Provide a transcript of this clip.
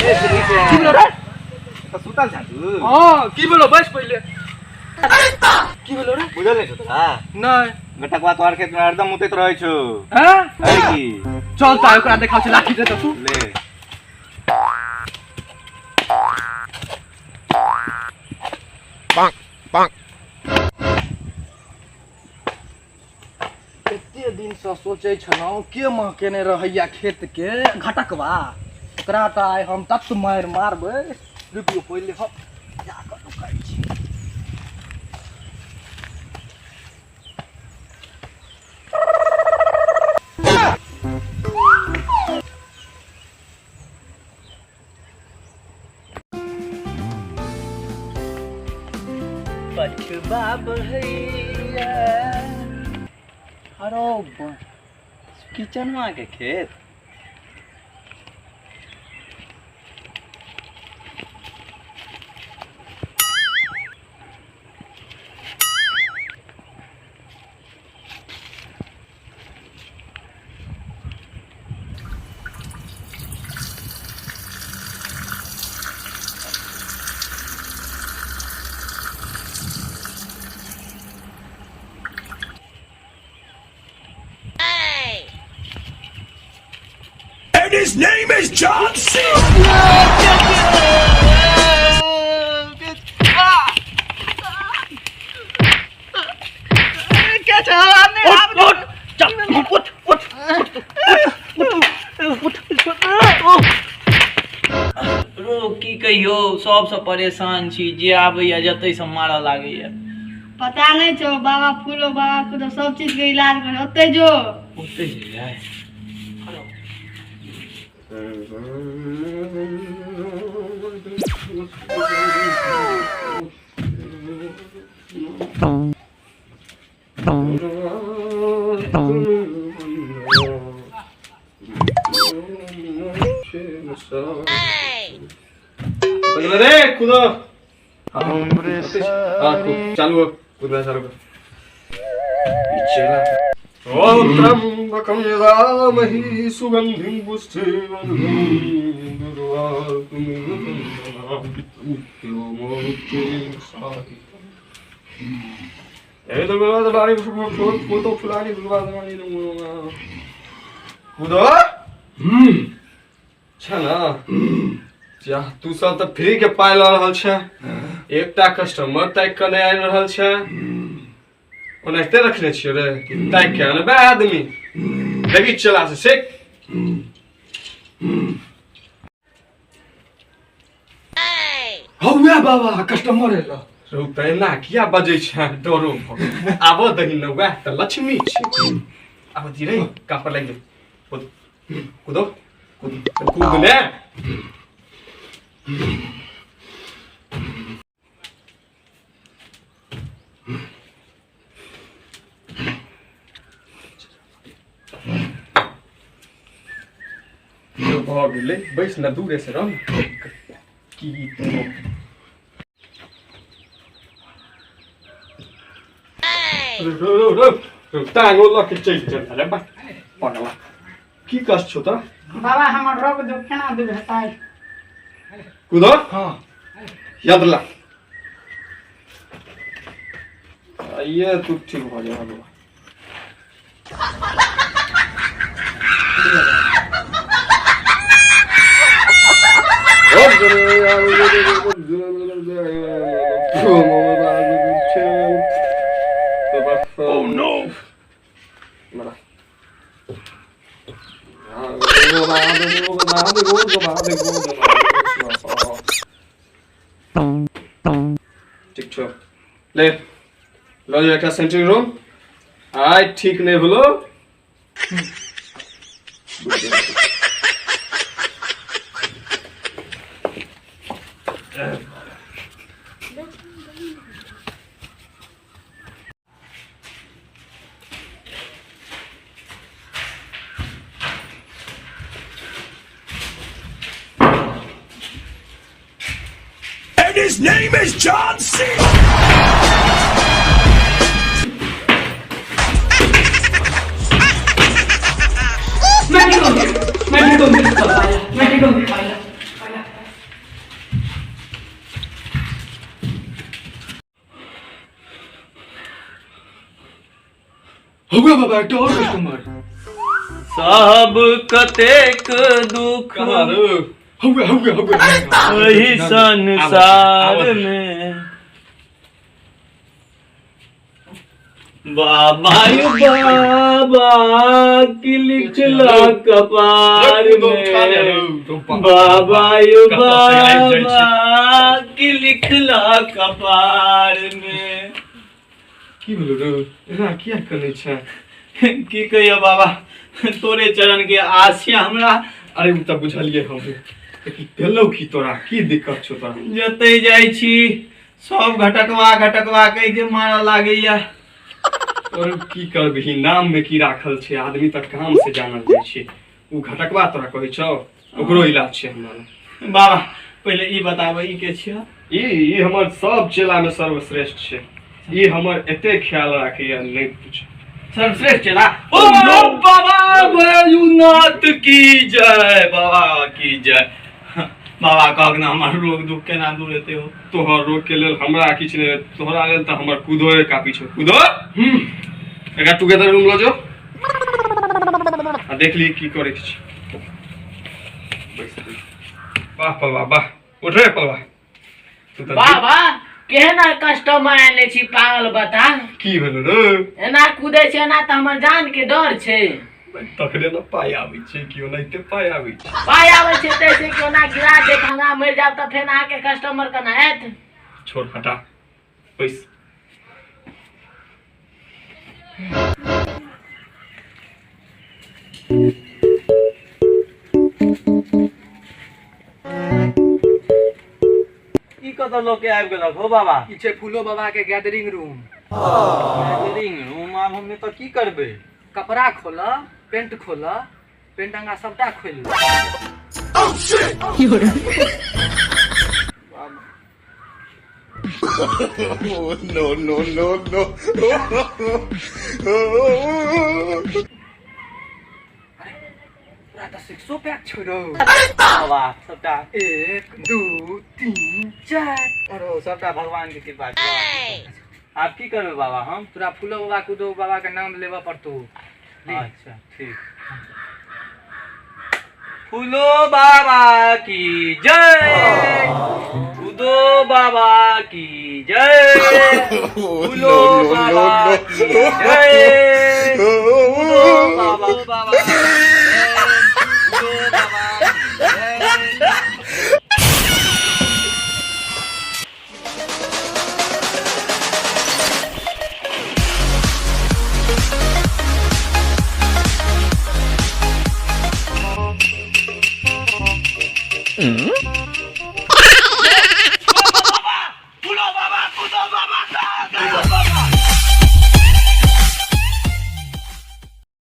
की बोलो रे तो सुतल छ तू हां की बोलो बस पहले की बोलो रे बुझल नहीं था नहीं गटकवा तोर खेत में हरदम मुतैत रहै छौ हां है की चल ता ओकरा देखाउ छ लाठी दे त तू ले Bonk, bonk. एते दिन से सोचे छलौ के मां केने रहैया खेत के घटकवा ओकरा त आइ हम तत मार मारबै रुकियो पहिले हम जाकर रुकै छी पछवा बहैया अरे किचनवा के खेत And his name is John C. की कहियो सबसे परेशान छी जे आबैया जतै से मारऽ लागैया पता नहीं छो बाबा फूलो बाबा को तो सब चीज के इलाज करे ओते जो ओते जाय रे कूदो चालू कूदना चालू कर ओम त्र्यंबकं यजामहे सुगंधिं पुष्टिवर्धनं कूदो छना जा तू सब त फ्री के पाइ ल रहल छ एकटा कस्टमर तक के नहीं आबि रहल छ ओनाहिते रखने छियै रे ताकि के आनबे आदमी देखी चला से सीख हौवे बाबा कस्टमर एला रुकै ना किया बजै छ डरो आबो दही न वह त लक्ष्मी छै आबो धीरे कापर लागि कूदो कूदो कूद ने भाग ले बैस न दूर से रह की टांगो लके चल चल अरे बा पगला की कष्ट छ त बाबा हमर रोग जो केना दूर हटाई कूदो हां याद ला ये तू ठीक हो जाएगा बाबा Oh no! ठीक छो ले लो जो एक सेंट्रिंग रूम आय ठीक नहीं बोलो His name is John C. हुआ बाबा एक और कस्टमर सब कतेक दुख कहाँ रे हुआ वही संसार में बाबा यू बाबा की लिखला कपार में बाबा यू बाबा की लिखला कपार में की बोलो रे एना किया करे छै की कहियो बाबा तोरे चरण के आसिया हमरा अरे उ त बुझलिए हम भेलौ की तोरा की दिक्कत छौ तोरा जतै जाइ छी सब घटकवा कहि के मारऽ लागैया और की करबही नाम में की राखल छै आदमी त काम से जानल जाइ छै उ घटकवा तोरा कहै छौ ओकरो इलाज छै हमरा बाबा पहले ई बताबो ई के छियै ई हमर सब चेला में सर्वश्रेष्ठ छै ई हमर एते ख्याल राखैया नहीं पूछ सर्वश्रेष्ठ चला ओ बाबा बैजूनाथ की जय बाबा की जय बाबा कहक ना हमर रोग दुख केना दूर हेतै हो तोहर रोग के लेल हमरा किछ नै तोहरा लेल त हमर कुदोए काफी छौ कुदो एकरा टुगेदर रूम ल जो आ देख ली की करे के छै वाह पलवा वाह उठ रे पलवा तू त बाबा केहन कस्टमर आने छी पागल बता की भेलो रे एना कूदे छै एना त हमर जान के डर छै तखने न पाय आबै छै कियो नहिते पाय आबै छै पाय आबै छै तैसे कि ओना गिरा दे हमरा मर जाब त फेर आके कस्टमर कना आयत छोड़ हटा पैस ई कत लोग के आबि गेलक हो बाबा ई छै फूलो बाबा के गैदरिंग रूम गैदरिंग रूम आब हम त की करबै कपड़ा खोला पेंट खोला पेंट अंगा सबटा खोल Oh, no. पूरा 600 पैक छोड़ो बाबा सबटा 1 2 3 4 अरे सबटा भगवान के कृपा छै आप की करबै बाबा हम पूरा फूलो बाबा कुदो बाबा के नाम लेबा पड़तो अच्छा ठीक फूलो बाबा की जय उदो बाबा की जय फूलो बाबा की जय उदो बाबा बाबा की जय उदो बाबा की जय Mm-hmm.